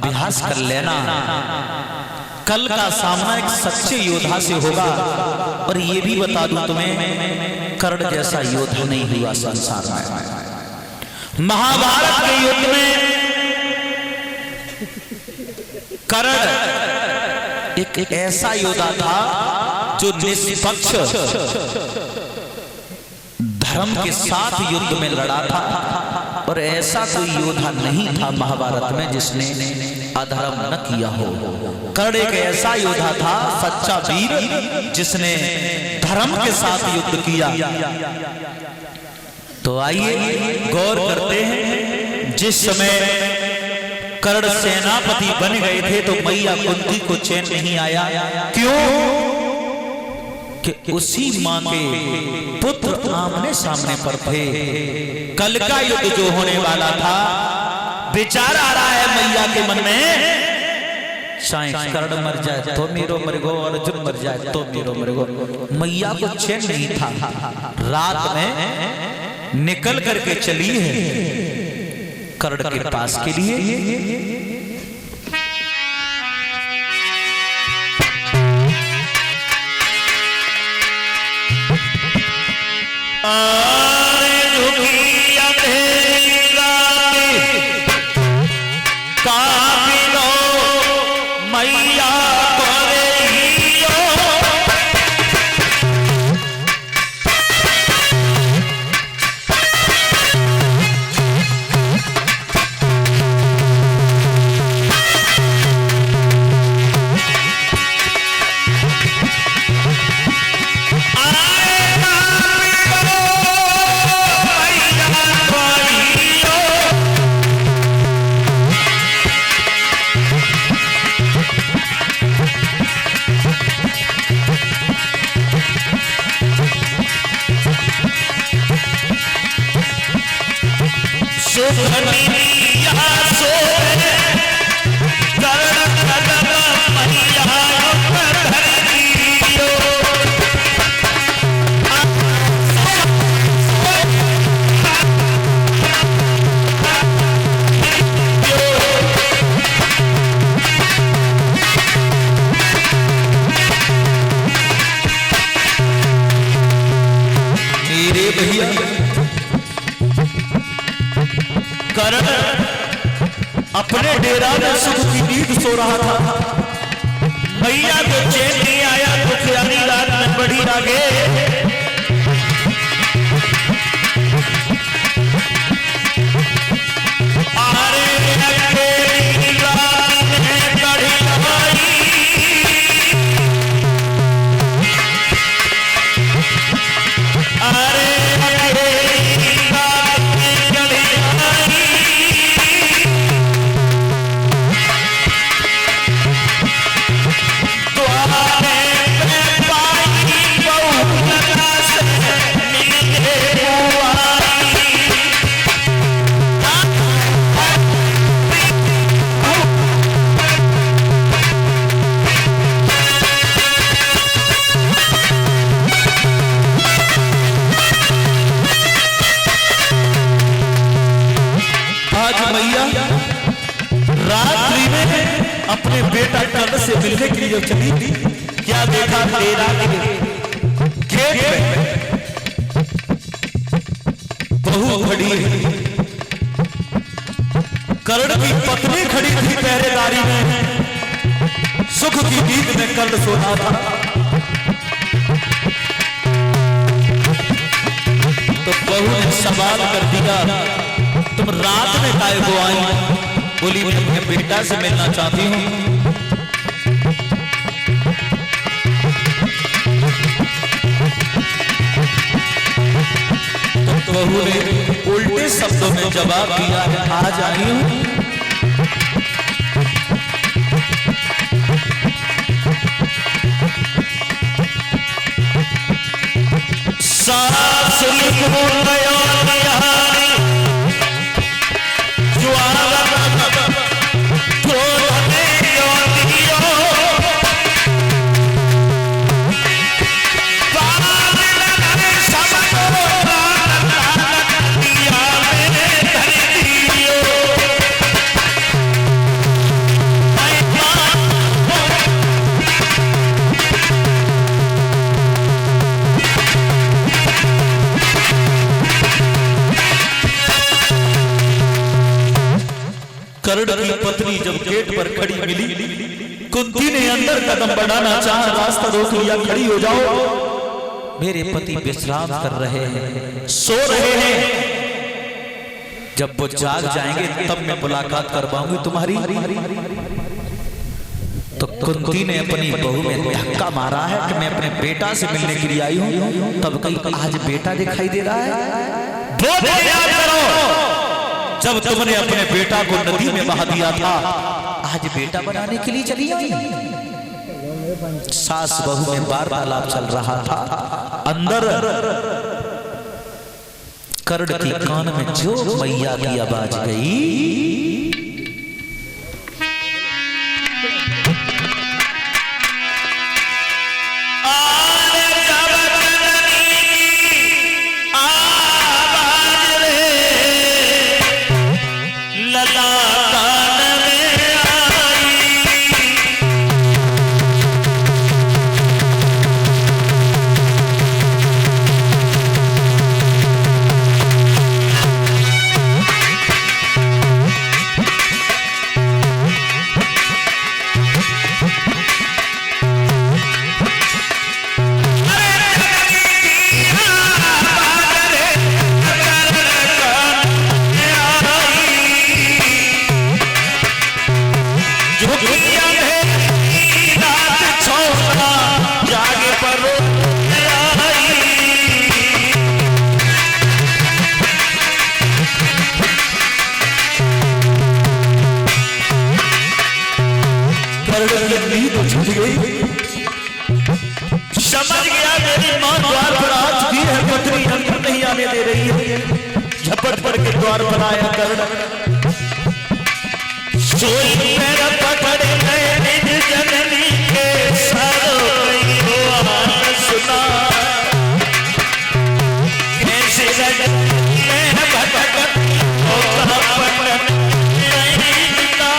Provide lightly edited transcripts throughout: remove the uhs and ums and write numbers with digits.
अभ्यास कर लेना, कल का सामना एक सच्चे योद्धा से होगा। और ये भी बता दूं तुम्हें, कर्ण जैसा योद्धा नहीं हुआ संसार में। महाभारत के युद्ध में कर्ण एक ऐसा योद्धा था जो निष्पक्ष धर्म के साथ युद्ध में लड़ा था। और ऐसा कोई योद्धा नहीं था महाभारत में जिसने अधर्म न किया हो। कर्ण एक ऐसा योद्धा था, सच्चा वीर, जिसने धर्म के साथ युद्ध किया। तो आइए गौर करते हैं, जिस समय कर्ण सेनापति बन गए थे तो मैया कुंती को चैन नहीं आया। क्यों? कि उसी मां के पुत्र आमने सामने पर थे। कल का युद्ध जो होने वाला था, विचार आ रहा है मैया के मन में, शायद कर्ण मर जाए तो मेरो मरगो, अर्जुन मर जाए तो मेरो मरगो। मैया को चैन नहीं था। रात में निकल करके चली है कर्ण के पास के लिए। अपने डेरा में सुख की नींद सो रहा था। मैया को चैन नहीं आया तो ख्याली रात में बढ़ी आगे। रात्रि में अपने बेटा कर्ण से मिलने के लिए चली थी। क्या देखा? डेरा के गेट में बहू खड़ी है, कर्ण की पत्नी खड़ी थी पहरेदारी में। सुख की नींद में कर्ण सो रहा था। तो बहू ने सवाल कर दिया, तुम रात में काहे को आई? बोली, मैं अपने बेटा से मिलना चाहती हूँ। तो बहू ने उल्टे शब्दों में जवाब दिया, आज आई हूँ। सास कर्ण की पत्नी जब गेट पर खड़ी मिली, कुंती ने अंदर कदम बढ़ाना चाहा, रास्ता रोक लिया, खड़ी हो जाओ, मेरे पति विश्राम कर रहे हैं, सो रहे हैं, जब वो जाग जाएंगे तब मैं मुलाकात करवाऊंगी तुम्हारी। तो कुंती ने अपनी बहू में धक्का मारा है कि मैं अपने बेटा से मिलने के लिए आई हूं, तब कहीं आज बेटा दिखाई दे रहा है। याद करो जब तुमने अपने बेटा को नदी में बहा दिया था, आज बेटा बनाने के लिए चली आई। सास बहू में वार्तालाप चल रहा था, अंदर कर्ण की कान में जो मैया की आवाज गई, समझ गया मेरी मां द्वार पर आ चुकी है, पत्नी अंदर नहीं आने दे रही है, झपट पड़ के द्वार पर आया कर्ण, सोई पैर पकड़े गए निज जननी के सारो कहीं हो आन सुना, कैसे रजत में भटकत हो पटन नहीं बिता।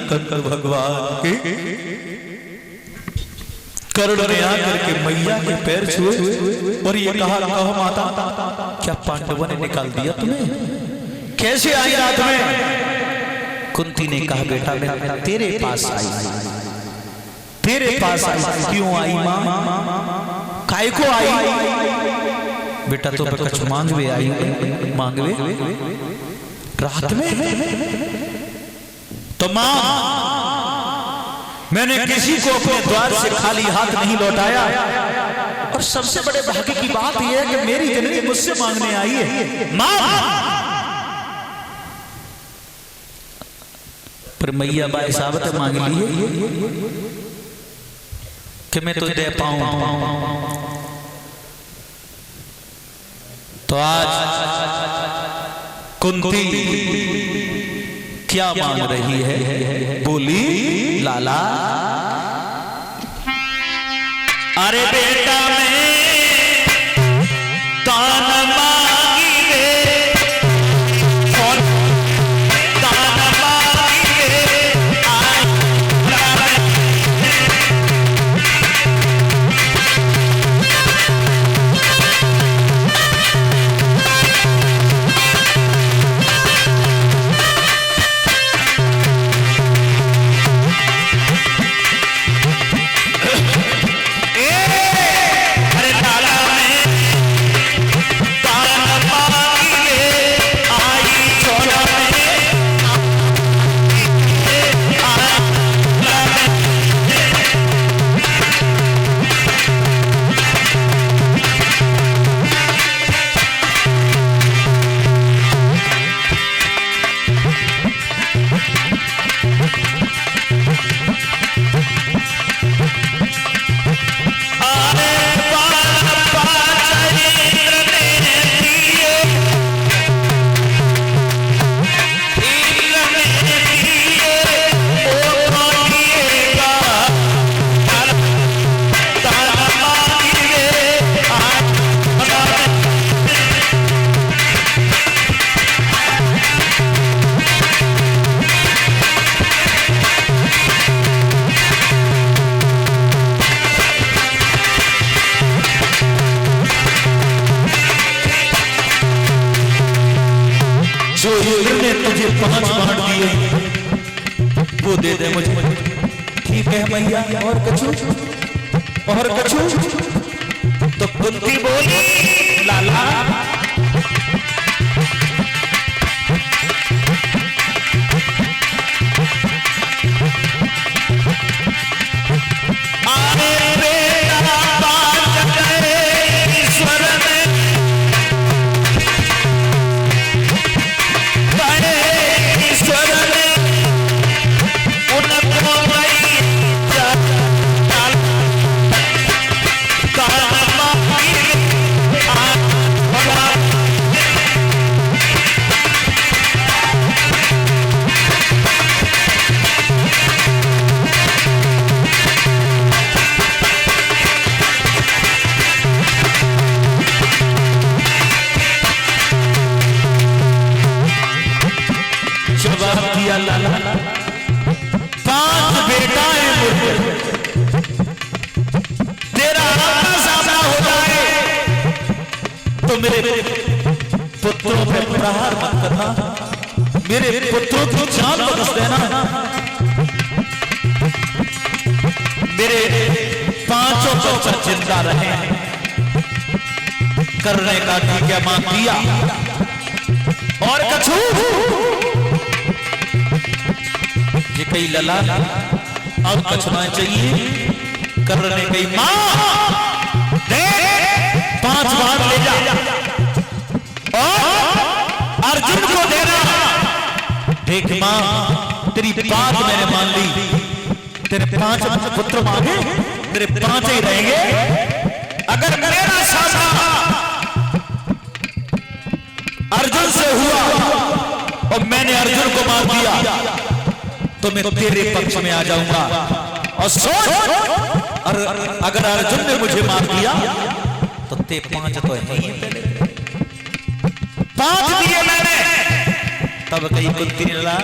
कंकर भगवान के करुण ने आकर के मैया के पैर छुए और ये कहा, कहो माता, क्या पांडवों ने निकाल दिया तुम्हें? कैसे आई रात में? कुंती ने कहा, बेटा मैं तेरे पास आई। तेरे पास आई। क्यों आई मां? काय को आई? बेटा तो कुछ मांगवे आई। मांगवे रात में तो मां, मैंने किसी को अपने द्वार से खाली हाथ नहीं लौटाया। और सबसे बड़े भाग्य की बात यह है कि मेरी जननी मुझसे मांगने आई है। मां पर मैया बाई साबत मांग ली है कि मैं तुझे दे पाऊं। तो आज कुंती क्या मांग रही है? बोली, लाला अरे बेटा मैं दान मांगी रे, दान मांगी रे, तुझे 5 बाण दिए वो दे दे मुझे। ठीक है मैया, और कछु? और कछु? तो कुंती बोली, लाला लाला 5 बेटाएं मुझे, तेरा आना सामना हो जाए तो मेरे पुत्रों पे प्रहार मत करना, मेरे पुत्रों की जान बख्श देना। मेरे 5 बच्चे जिंदा रहे करने का क्या मांग दिया। और कछु ये कई लला अब कछुना चाहिए करने कई मां दे 5 बार ले जा और अर्जुन को देना। देख मां तेरी बात मैंने मान ली, तेरे 5 पुत्र मांगे, तेरे 5 ही रहेंगे। अगर मेरा सामना अर्जुन से हुआ और मैंने अर्जुन को मार दिया तो मैं तेरे पक्ष में आ जाऊंगा। और सोच, और अगर अर्जुन ने मुझे मार दिया तो ते 5 तो है ही पहले 5 दिए मैंने। तब कहीं कुंती ने लगा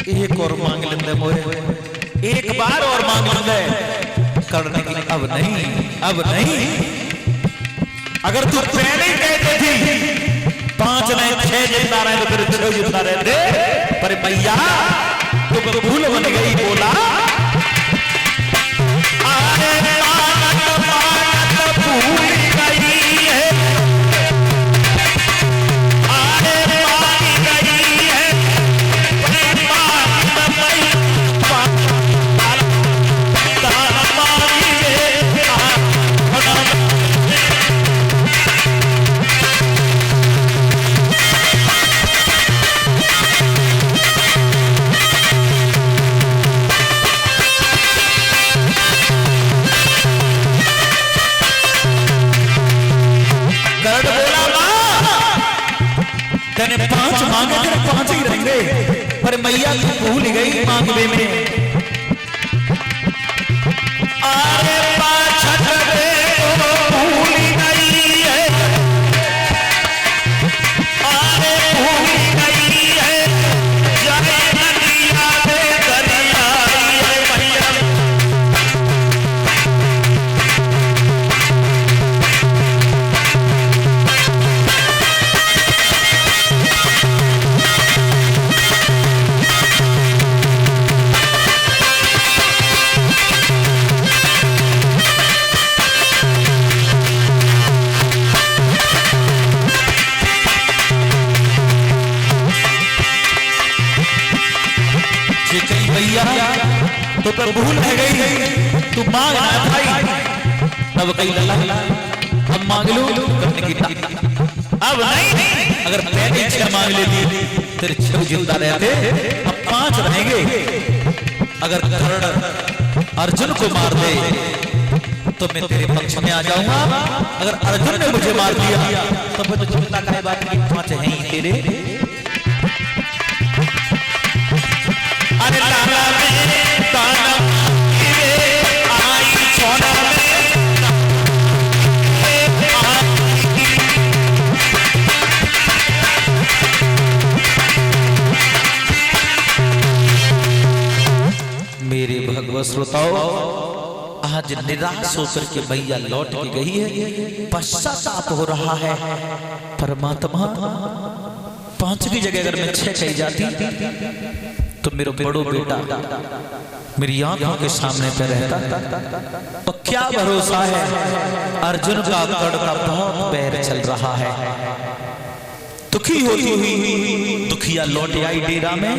एक और मांग लेंगे मोरे, एक बार और मांग लेंगे करने की। अब नहीं, अब नहीं। अगर तू पहले ही कहते थी 5 नहीं 6 जिंदा रहे तो फिर 6 जिंदा रहते, पर मैया तो भूल बन गई। बोला अरे मानत मानत भूल गई है, अरे मान गई है, तेने 5 मांगे, तेरे 5 ही रहेंगे, पर मैया तू भूल गई मांगवे में। अरे पाछट भूल गई है, अरे भूल गई है, जाने नदिया दे दरिया मैया। तो पर भूल है गई, तू मांग ना भाई। तब कही लल्ला हम मांग लो करने की। अब नहीं, अगर पहले 6 मांग लेती तेरे 6 जिंदा रहते, अब 5 रहेंगे। अगर थर्ड अर्जुन को मार दे तो मैं तेरे पक्ष में आ जाऊंगा। अगर अर्जुन ने मुझे मार दिया तो फिर तो चिंता का बात नहीं, 5 हैं ही तेरे। अरे लाला में ताना आई सोना में मेरे भगवत श्रोताओं, आज निराश होकर के मैया लौट के गई है, पश्चाताप हो रहा है। परमात्मा 5 की जगह अगर मैं 6 कही जाती तो मेरा बड़ो बेटा मेरी आंखों के सामने पे रहता। तो क्या भरोसा है, अर्जुन का गढ़ का बहुत पैर चल रहा है। दुखी होती हुई दुखिया लौट आई डेरा में।